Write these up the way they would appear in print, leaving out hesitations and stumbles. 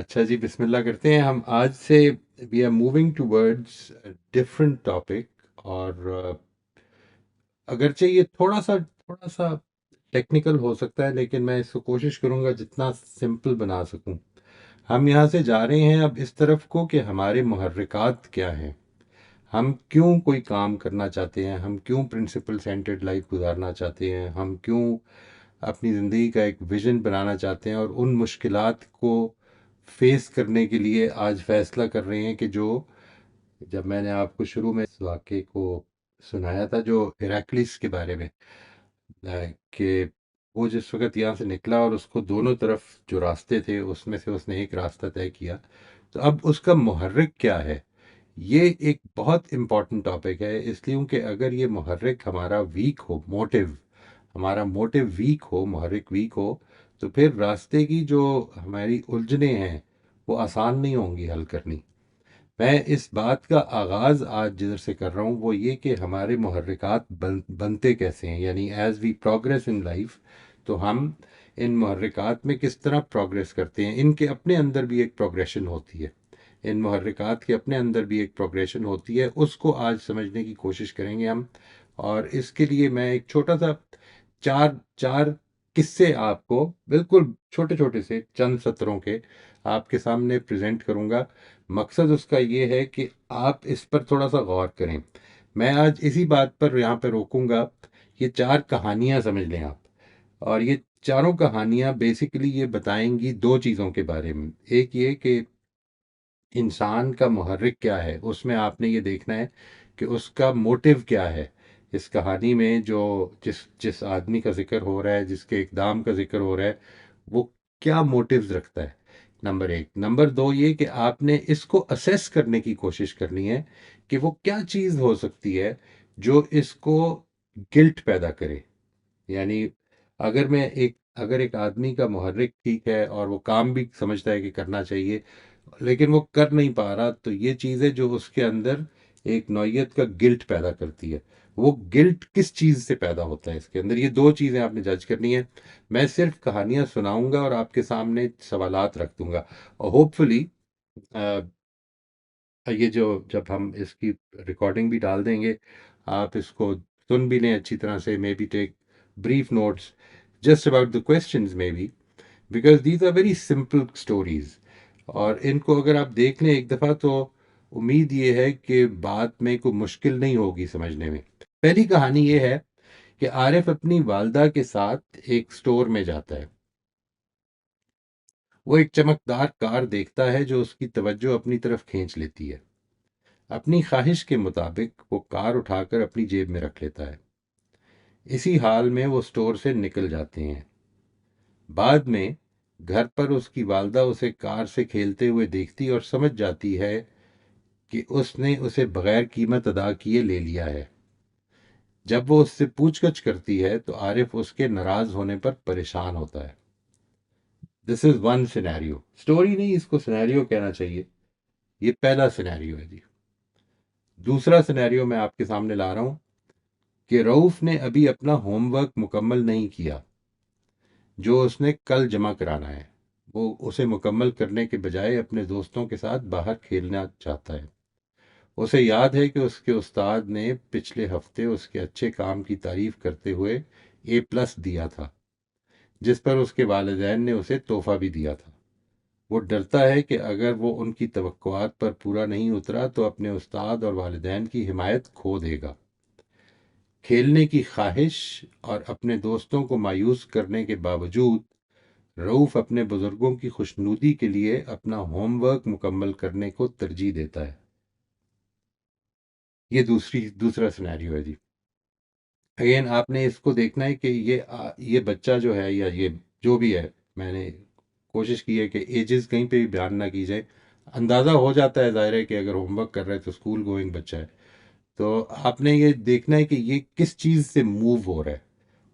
اچھا جی، بسم اللہ کرتے ہیں ہم آج سے. We are moving towards different topic. اور اگرچہ یہ تھوڑا سا ٹیکنیکل ہو سکتا ہے، لیکن میں اس کو کوشش کروں گا جتنا سمپل بنا سکوں. ہم یہاں سے جا رہے ہیں اب اس طرف کو کہ ہمارے محرکات کیا ہیں. ہم کیوں کوئی کام کرنا چاہتے ہیں، ہم کیوں پرنسپل سینٹرڈ لائف گزارنا چاہتے ہیں، ہم کیوں اپنی زندگی کا ایک ویژن بنانا چاہتے ہیں، اور ان مشکلات کو فیس کرنے کے لیے آج فیصلہ کر رہے ہیں کہ جب میں نے آپ کو شروع میں اس واقعے کو سنایا تھا جو ہیراکلیس کے بارے میں، کہ وہ جس وقت یہاں سے نکلا اور اس کو دونوں طرف جو راستے تھے اس میں سے اس نے ایک راستہ طے کیا، تو اب اس کا محرک کیا ہے. یہ ایک بہت امپورٹنٹ ٹاپک ہے، اس لیے کہ اگر یہ محرک ہمارا ویک ہو، ہمارا موٹیو ویک ہو، محرک ویک ہو، تو پھر راستے کی جو ہماری الجھنیں ہیں وہ آسان نہیں ہوں گی حل کرنی. میں اس بات کا آغاز آج جدھر سے کر رہا ہوں وہ یہ کہ ہمارے محرکات بنتے کیسے ہیں، یعنی as we progress in life, تو ہم ان محرکات میں کس طرح پروگریس کرتے ہیں. ان کے اپنے اندر بھی ایک پروگریشن ہوتی ہے، ان محرکات کے اپنے اندر بھی ایک پروگریشن ہوتی ہے، اس کو آج سمجھنے کی کوشش کریں گے ہم. اور اس کے لیے میں ایک چھوٹا سا چار چار قصے آپ کو بالکل چھوٹے چھوٹے سے چند سطروں کے آپ کے سامنے پریزنٹ کروں گا. مقصد اس کا یہ ہے کہ آپ اس پر تھوڑا سا غور کریں. میں آج اسی بات پر یہاں پہ روکوں گا. یہ چار کہانیاں سمجھ لیں آپ، اور یہ چاروں کہانیاں بیسیکلی یہ بتائیں گی دو چیزوں کے بارے میں. ایک یہ کہ انسان کا محرک کیا ہے، اس میں آپ نے یہ دیکھنا ہے کہ اس کا موٹیو کیا ہے. اس کہانی میں جو جس آدمی کا ذکر ہو رہا ہے، جس کے اقدام کا ذکر ہو رہا ہے، وہ کیا موٹیوز رکھتا ہے. نمبر ایک. نمبر دو یہ کہ آپ نے اس کو اسیس کرنے کی کوشش کرنی ہے کہ وہ کیا چیز ہو سکتی ہے جو اس کو گلٹ پیدا کرے. یعنی اگر ایک آدمی کا محرک ٹھیک ہے اور وہ کام بھی سمجھتا ہے کہ کرنا چاہیے، لیکن وہ کر نہیں پا رہا، تو یہ چیز ہے جو اس کے اندر ایک نوعیت کا گلٹ پیدا کرتی ہے. وہ گلٹ کس چیز سے پیدا ہوتا ہے اس کے اندر، یہ دو چیزیں آپ نے جج کرنی ہے. میں صرف کہانیاں سناؤں گا اور آپ کے سامنے سوالات رکھ دوں گا، اور ہوپ فلی یہ جب ہم اس کی ریکارڈنگ بھی ڈال دیں گے، آپ اس کو سن بھی لیں اچھی طرح سے. Maybe take brief notes just about the questions maybe, because these are very simple stories. اور ان کو اگر آپ دیکھ لیں ایک دفعہ تو امید یہ ہے کہ بعد میں کوئی مشکل نہیں ہوگی سمجھنے میں. پہلی کہانی یہ ہے کہ عارف اپنی والدہ کے ساتھ ایک سٹور میں جاتا ہے. وہ ایک چمکدار کار دیکھتا ہے جو اس کی توجہ اپنی طرف کھینچ لیتی ہے. اپنی خواہش کے مطابق وہ کار اٹھا کر اپنی جیب میں رکھ لیتا ہے. اسی حال میں وہ سٹور سے نکل جاتے ہیں. بعد میں گھر پر اس کی والدہ اسے کار سے کھیلتے ہوئے دیکھتی اور سمجھ جاتی ہے کہ اس نے اسے بغیر قیمت ادا کیے لے لیا ہے. جب وہ اس سے پوچھ گچھ کرتی ہے تو عارف اس کے ناراض ہونے پر پریشان ہوتا ہے. دس از ون سینیریو. سٹوری نہیں، اس کو سینیریو کہنا چاہیے. یہ پہلا سینیریو ہے جی. دوسرا سینیریو میں آپ کے سامنے لا رہا ہوں کہ رؤوف نے ابھی اپنا ہوم ورک مکمل نہیں کیا جو اس نے کل جمع کرانا ہے. وہ اسے مکمل کرنے کے بجائے اپنے دوستوں کے ساتھ باہر کھیلنا چاہتا ہے. اسے یاد ہے کہ اس کے استاد نے پچھلے ہفتے اس کے اچھے کام کی تعریف کرتے ہوئے A+ دیا تھا، جس پر اس کے والدین نے اسے تحفہ بھی دیا تھا. وہ ڈرتا ہے کہ اگر وہ ان کی توقعات پر پورا نہیں اترا تو اپنے استاد اور والدین کی حمایت کھو دے گا. کھیلنے کی خواہش اور اپنے دوستوں کو مایوس کرنے کے باوجود رؤوف اپنے بزرگوں کی خوشنودی کے لیے اپنا ہوم ورک مکمل کرنے کو ترجیح دیتا ہے. یہ دوسرا سینیریو ہے جی. اگین آپ نے اس کو دیکھنا ہے کہ یہ بچہ جو ہے یا یہ جو بھی ہے، میں نے کوشش کی ہے کہ ایجز کہیں پہ بھی بیان نہ کی جائے. اندازہ ہو جاتا ہے ظاہر ہے کہ اگر ہوم ورک کر رہا ہے تو اسکول گوئنگ بچہ ہے. تو آپ نے یہ دیکھنا ہے کہ یہ کس چیز سے موو ہو رہا ہے.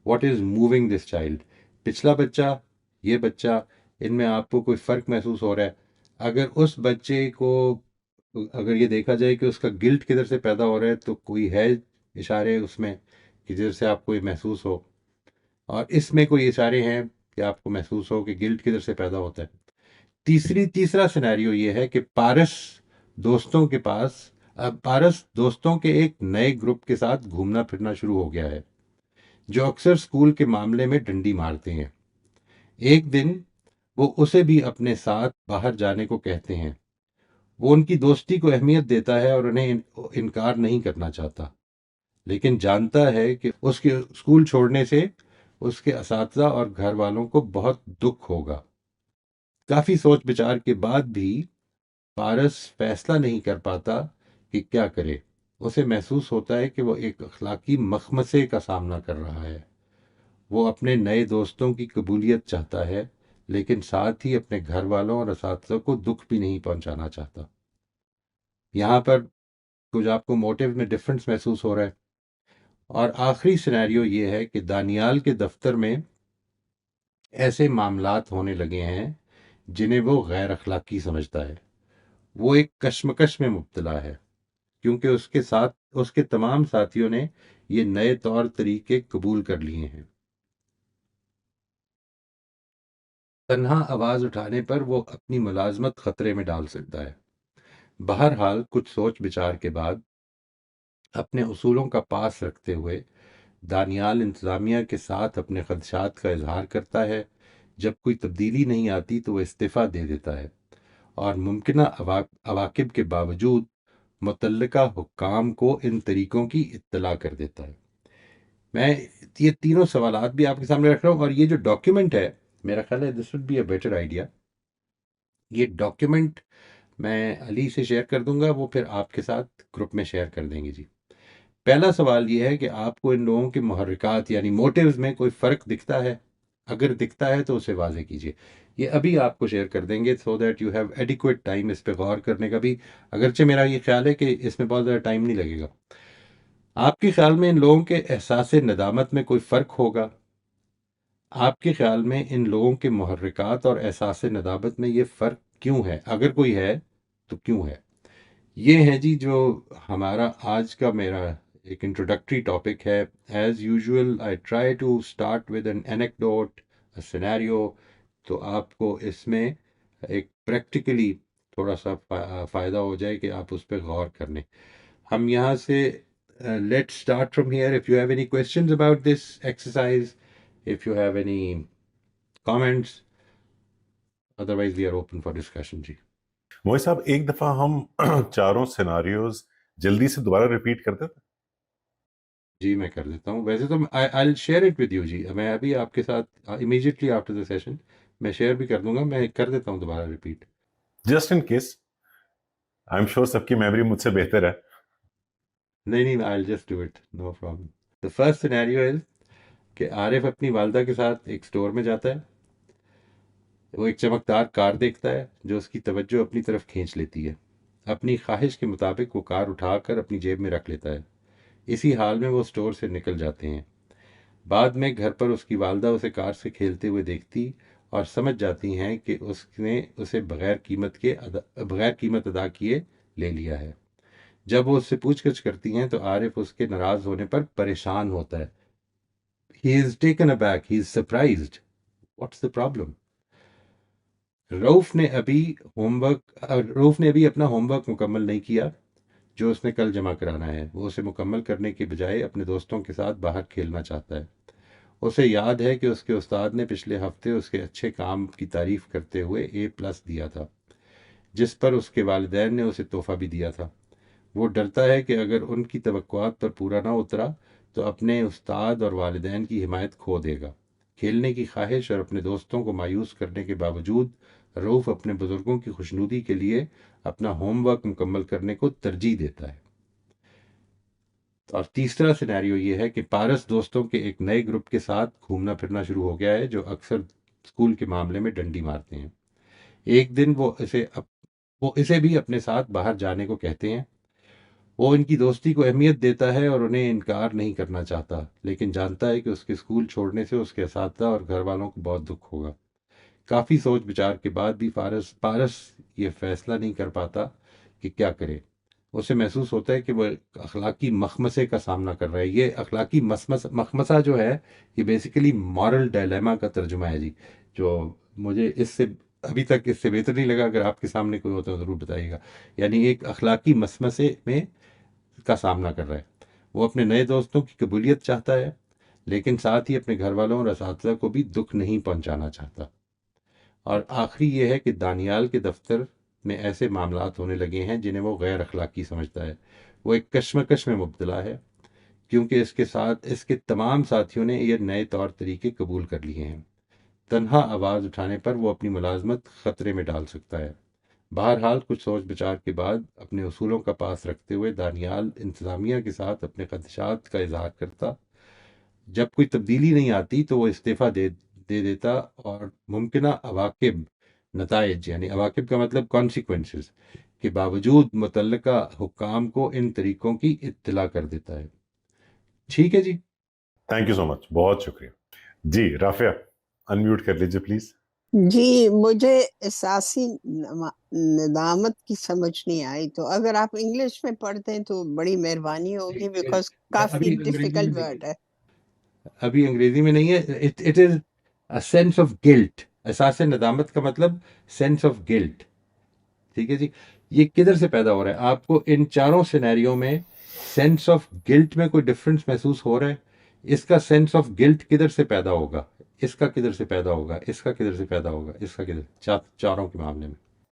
What is moving this child. پچھلا بچہ، یہ بچہ، ان میں آپ کو کوئی فرق محسوس ہو رہا ہے؟ اگر اس بچے کو اگر یہ دیکھا جائے کہ اس کا گلٹ کدھر سے پیدا ہو رہا ہے تو کوئی ہے اشارے اس میں کہ جدھر سے آپ کو یہ محسوس ہو، اور اس میں کوئی اشارے ہیں کہ آپ کو محسوس ہو کہ گلٹ کدھر سے پیدا ہوتا ہے. تیسرا سینیریو یہ ہے کہ پارس دوستوں کے ایک نئے گروپ کے ساتھ گھومنا پھرنا شروع ہو گیا ہے، جو اکثر اسکول کے معاملے میں ڈنڈی مارتے ہیں۔ ایک دن وہ اسے بھی اپنے ساتھ باہر جانے کو کہتے ہیں۔ وہ ان کی دوستی کو اہمیت دیتا ہے اور انہیں انکار نہیں کرنا چاہتا، لیکن جانتا ہے کہ اس کے اسکول چھوڑنے سے اس کے اساتذہ اور گھر والوں کو بہت دکھ ہوگا۔ کافی سوچ بچار کے بعد بھی پارس فیصلہ نہیں کر پاتا کہ کیا کرے۔ اسے محسوس ہوتا ہے کہ وہ ایک اخلاقی مخمصے کا سامنا کر رہا ہے۔ وہ اپنے نئے دوستوں کی قبولیت چاہتا ہے، لیکن ساتھ ہی اپنے گھر والوں اور اساتذہ کو دکھ بھی نہیں پہنچانا چاہتا۔ یہاں پر کچھ آپ کو موٹیو میں ڈفرنس محسوس ہو رہا ہے۔ اور آخری سینیریو یہ ہے کہ دانیال کے دفتر میں ایسے معاملات ہونے لگے ہیں جنہیں وہ غیر اخلاقی سمجھتا ہے۔ وہ ایک کشمکش میں مبتلا ہے، کیونکہ اس کے تمام ساتھیوں نے یہ نئے طور طریقے قبول کر لیے ہیں۔ تنہا آواز اٹھانے پر وہ اپنی ملازمت خطرے میں ڈال سکتا ہے۔ بہرحال کچھ سوچ بچار کے بعد اپنے اصولوں کا پاس رکھتے ہوئے دانیال انتظامیہ کے ساتھ اپنے خدشات کا اظہار کرتا ہے۔ جب کوئی تبدیلی نہیں آتی تو وہ استعفیٰ دے دیتا ہے اور ممکنہ عواقب کے باوجود متعلقہ حکام کو ان طریقوں کی اطلاع کر دیتا ہے۔ میں یہ تینوں سوالات بھی آپ کے سامنے رکھ رہا ہوں، اور یہ جو ڈاکیومنٹ ہے، میرا خیال ہے this would be a better idea. یہ ڈاکیومنٹ میں علی سے شیئر کر دوں گا، وہ پھر آپ کے ساتھ گروپ میں شیئر کر دیں گے جی۔ پہلا سوال یہ ہے کہ آپ کو ان لوگوں کے محرکات یعنی موٹیوز میں کوئی فرق دکھتا ہے؟ اگر دکھتا ہے تو اسے واضح کیجیے۔ یہ ابھی آپ کو شیئر کر دیں گے so that you have adequate time اس پہ غور کرنے کا بھی، اگرچہ میرا یہ خیال ہے کہ اس میں بہت زیادہ ٹائم نہیں لگے گا۔ آپ کے خیال میں ان لوگوں کے احساس ندامت میں کوئی فرق ہوگا؟ آپ کے خیال میں ان لوگوں کے محرکات اور احساس ندامت میں یہ فرق کیوں ہے؟ اگر کوئی ہے تو کیوں ہے؟ یہ ہے جی جو ہمارا آج کا میرا ایک انٹروڈکٹری ٹاپک ہے۔ As usual I try to start with an anecdote, scenario, تو آپ کو اس میں ایک پریکٹیکلی تھوڑا سا فائدہ ہو جائے کہ آپ اس پہ غور کر لیں۔ ہم یہاں سے let start from here. If you have any questions about this exercise, if you have any comments, otherwise we are open for discussion جی۔ موئی صاحب، ایک دفعہ ہم چاروں سیناریوز جلدی سے دوبارہ ریپیٹ کرتے تھے؟ جی میں کر دیتا ہوں، ویسے تو I'll share it with you جی، میں ابھی آپ کے ساتھ immediately after the session میں شیئر بھی کر دوں گا، میں کر دیتا ہوں دوبارہ repeat. Just in case, I am sure سب کی میموری مجھ سے بہتر ہے۔ نہیں I'll just do it, no problem. The first scenario is کہ عارف اپنی والدہ کے ساتھ ایک سٹور میں جاتا ہے۔ وہ ایک چمکدار کار دیکھتا ہے جو اس کی توجہ اپنی طرف کھینچ لیتی ہے۔ اپنی خواہش کے مطابق وہ کار اٹھا کر اپنی جیب میں رکھ لیتا ہے۔ اسی حال میں وہ سٹور سے نکل جاتے ہیں۔ بعد میں گھر پر اس کی والدہ اسے کار سے کھیلتے ہوئے دیکھتی اور سمجھ جاتی ہیں کہ اس نے اسے بغیر قیمت ادا کیے لے لیا ہے۔ جب وہ اس سے پوچھ گچھ کرتی ہیں تو عارف اس کے ناراض ہونے پر پریشان ہوتا ہے۔ He is taken aback, he is surprised. What's the problem? رؤف نے ابھی اپنا ہوم ورک مکمل نہیں کیا جو اس نے کل جمع کرانا ہے۔ وہ اسے مکمل کرنے کے بجائے اپنے دوستوں کے ساتھ باہر کھیلنا چاہتا ہے۔ اسے یاد ہے کہ اس کے استاد نے پچھلے ہفتے اس کے اچھے کام کی تعریف کرتے ہوئے A+ دیا تھا، جس پر اس کے والدین نے اسے تحفہ بھی دیا تھا۔ وہ ڈرتا ہے کہ اگر ان کی توقعات پر پورا نہ اترا تو اپنے استاد اور والدین کی حمایت کھو دے گا۔ کھیلنے کی خواہش اور اپنے دوستوں کو مایوس کرنے کے باوجود رؤف اپنے بزرگوں کی خوشنودی کے لیے اپنا ہوم ورک مکمل کرنے کو ترجیح دیتا ہے۔ اور تیسرا سینیریو یہ ہے کہ پارس دوستوں کے ایک نئے گروپ کے ساتھ گھومنا پھرنا شروع ہو گیا ہے جو اکثر اسکول کے معاملے میں ڈنڈی مارتے ہیں۔ ایک دن وہ اسے بھی اپنے ساتھ باہر جانے کو کہتے ہیں۔ وہ ان کی دوستی کو اہمیت دیتا ہے اور انہیں انکار نہیں کرنا چاہتا، لیکن جانتا ہے کہ اس کے اسکول چھوڑنے سے اس کے اساتذہ اور گھر والوں کو بہت دکھ ہوگا۔ کافی سوچ بچار کے بعد بھی پارس یہ فیصلہ نہیں کر پاتا کہ کیا کرے۔ اسے محسوس ہوتا ہے کہ وہ ایک اخلاقی مخمصے کا سامنا کر رہا ہے۔ یہ اخلاقی مخمصہ جو ہے یہ بیسیکلی مورل ڈائلیما کا ترجمہ ہے جی، جو مجھے اس سے ابھی تک اس سے بہتر نہیں لگا. اگر آپ کے سامنے کوئی ہوتا ہے ضرور بتائیے گا. یعنی ایک اخلاقی مسمسے میں کا سامنا کر رہا ہے. وہ اپنے نئے دوستوں کی قبولیت چاہتا ہے، لیکن ساتھ ہی اپنے گھر والوں اور اساتذہ کو بھی دکھ نہیں پہنچانا چاہتا. اور آخری یہ ہے کہ دانیال کے دفتر میں ایسے معاملات ہونے لگے ہیں جنہیں وہ غیر اخلاقی سمجھتا ہے. وہ ایک کشمکش میں مبتلا ہے، کیونکہ اس کے تمام ساتھیوں نے یہ نئے طور طریقے قبول کر لیے ہیں. تنہا آواز اٹھانے پر وہ اپنی ملازمت خطرے میں ڈال سکتا ہے. بہرحال کچھ سوچ بچار کے بعد اپنے اصولوں کا پاس رکھتے ہوئے دانیال انتظامیہ کے ساتھ اپنے خدشات کا اظہار کرتا. جب کوئی تبدیلی نہیں آتی تو وہ استعفیٰ دے دیتا اور ممکنہ عواقب، نتائج یعنی عواقب کا مطلب کانسیکوینسز کے باوجود متعلقہ حکام کو ان طریقوں کی اطلاع کر دیتا ہے. ٹھیک ہے جی. تھینک یو سو مچ، بہت شکریہ. جی رافیہ، انمیوٹ کر لیجیے پلیز. جی مجھے اساسی ندامت کی سمجھ نہیں آئی، تو اگر آپ انگلش میں پڑھتے ہیں تو بڑی مہربانی ہوگی، بیکاز کافی ڈیفیکلٹ ورڈ ہے. ابھی انگریزی میں نہیں ہے. It is a sense of guilt. احساس ندامت کا مطلب سینس آف گلٹ. ٹھیک ہے جی. یہ کدھر سے پیدا ہو رہا ہے؟ آپ کو ان چاروں سینیریو میں سینس آف گلٹ میں کوئی ڈفرنس محسوس ہو رہا ہے؟ اس کا سینس آف گلٹ کدھر سے پیدا ہوگا؟ اس کا کدھر سے پیدا ہوگا؟ اس کا کدھر سے پیدا ہوگا؟ اس کا کدھر؟ چاروں کے معاملے میں